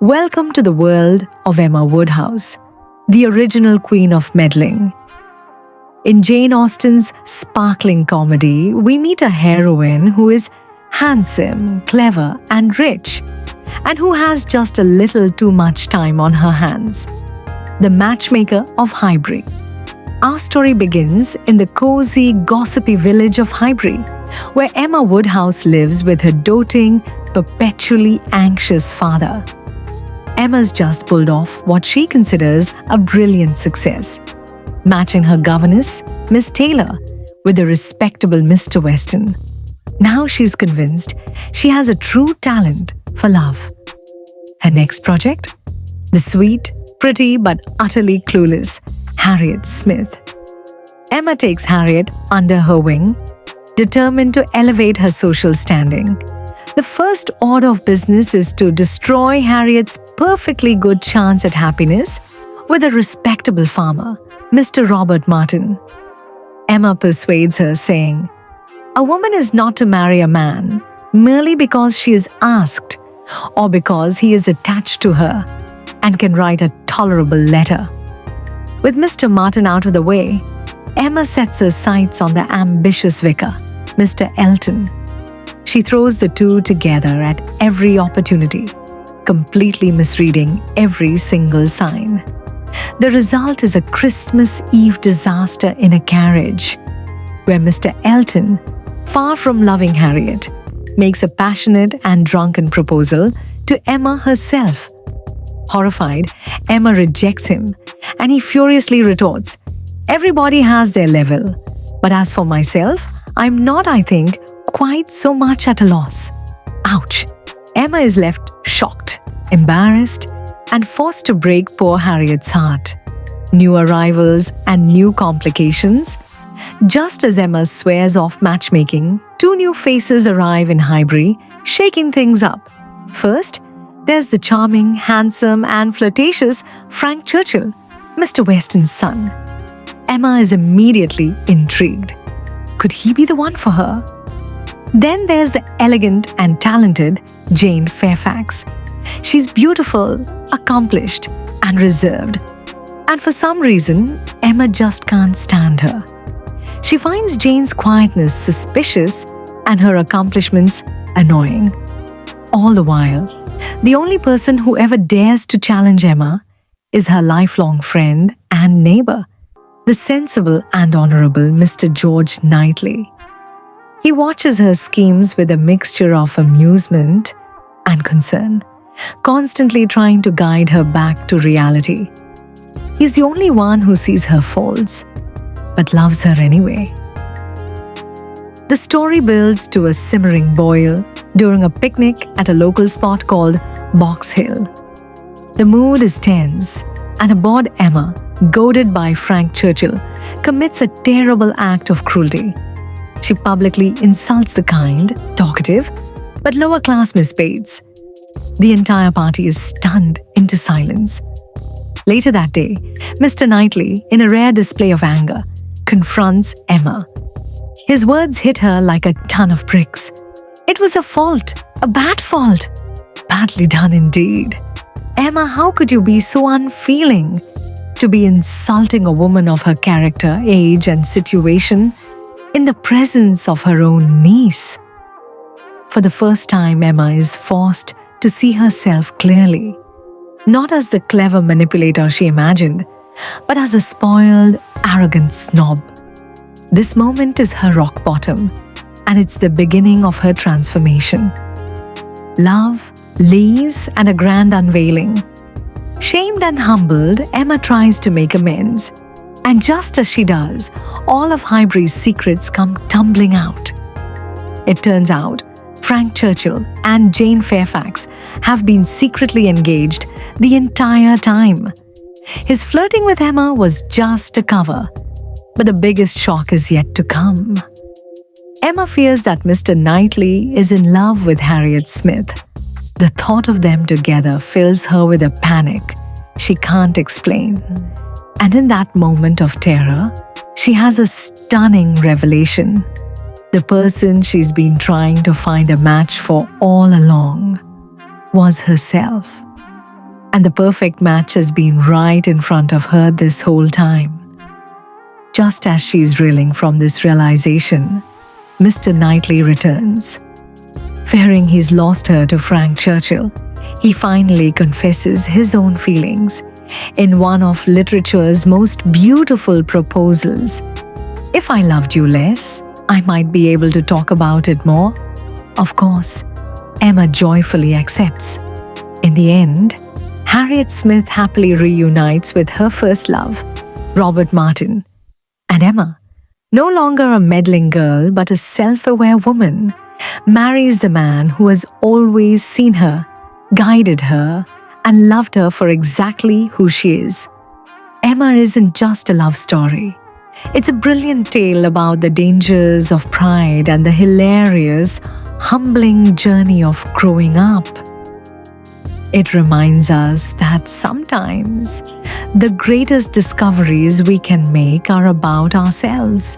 Welcome to the world of Emma Woodhouse, the original queen of meddling. In Jane Austen's sparkling comedy, we meet a heroine who is handsome, clever, and rich, and who has just a little too much time on her hands. The Matchmaker of Highbury. Our story begins in the cozy, gossipy village of Highbury, where Emma Woodhouse lives with her doting, perpetually anxious father. Emma's just pulled off what she considers a brilliant success, matching her governess, Miss Taylor, with the respectable Mr. Weston. Now she's convinced she has a true talent for love. Her next project? The sweet, pretty but utterly clueless Harriet Smith. Emma takes Harriet under her wing, determined to elevate her social standing. The first order of business is to destroy Harriet's perfectly good chance at happiness with a respectable farmer, Mr. Robert Martin. Emma persuades her, saying, "A woman is not to marry a man merely because she is asked or because he is attached to her and can write a tolerable letter." With Mr. Martin out of the way, Emma sets her sights on the ambitious vicar, Mr. Elton. She throws the two together at every opportunity, completely misreading every single sign. The result is a Christmas Eve disaster in a carriage, where Mr. Elton, far from loving Harriet, makes a passionate and drunken proposal to Emma herself. Horrified, Emma rejects him, and he furiously retorts, "Everybody has their level, but as for myself, I'm not, I think, quite so much at a loss." Ouch! Emma is left shocked, embarrassed, and forced to break poor Harriet's heart. New arrivals and new complications. Just as Emma swears off matchmaking, two new faces arrive in Highbury, shaking things up. First, there's the charming, handsome, and flirtatious Frank Churchill, Mr. Weston's son. Emma is immediately intrigued. Could he be the one for her? Then there's the elegant and talented Jane Fairfax. She's beautiful, accomplished, and reserved. And for some reason, Emma just can't stand her. She finds Jane's quietness suspicious and her accomplishments annoying. All the while, the only person who ever dares to challenge Emma is her lifelong friend and neighbor, the sensible and honorable Mr. George Knightley. He watches her schemes with a mixture of amusement and concern, constantly trying to guide her back to reality. He's the only one who sees her faults, but loves her anyway. The story builds to a simmering boil during a picnic at a local spot called Box Hill. The mood is tense, and a bored Emma, goaded by Frank Churchill, commits a terrible act of cruelty. She publicly insults the kind, talkative, but lower-class Miss Bates. The entire party is stunned into silence. Later that day, Mr. Knightley, in a rare display of anger, confronts Emma. His words hit her like a ton of bricks. It was a fault, a bad fault. Badly done indeed. Emma, how could you be so unfeeling? To be insulting a woman of her character, age, and situation in the presence of her own niece. For the first time, Emma is forced to see herself clearly, not as the clever manipulator she imagined, but as a spoiled, arrogant snob. This moment is her rock bottom, and it's the beginning of her transformation. Love, lees, and a grand unveiling. Shamed and humbled, Emma tries to make amends. And just as she does, all of Highbury's secrets come tumbling out. It turns out, Frank Churchill and Jane Fairfax have been secretly engaged the entire time. His flirting with Emma was just a cover, but the biggest shock is yet to come. Emma fears that Mr. Knightley is in love with Harriet Smith. The thought of them together fills her with a panic she can't explain. And in that moment of terror, she has a stunning revelation. The person she's been trying to find a match for all along was herself. And the perfect match has been right in front of her this whole time. Just as she's reeling from this realization, Mr. Knightley returns. Fearing he's lost her to Frank Churchill, he finally confesses his own feelings in one of literature's most beautiful proposals. If I loved you less, I might be able to talk about it more. Of course, Emma joyfully accepts. In the end, Harriet Smith happily reunites with her first love, Robert Martin. And Emma, no longer a meddling girl but a self-aware woman, marries the man who has always seen her, guided her, and loved her for exactly who she is. Emma isn't just a love story. It's a brilliant tale about the dangers of pride and the hilarious, humbling journey of growing up. It reminds us that sometimes the greatest discoveries we can make are about ourselves.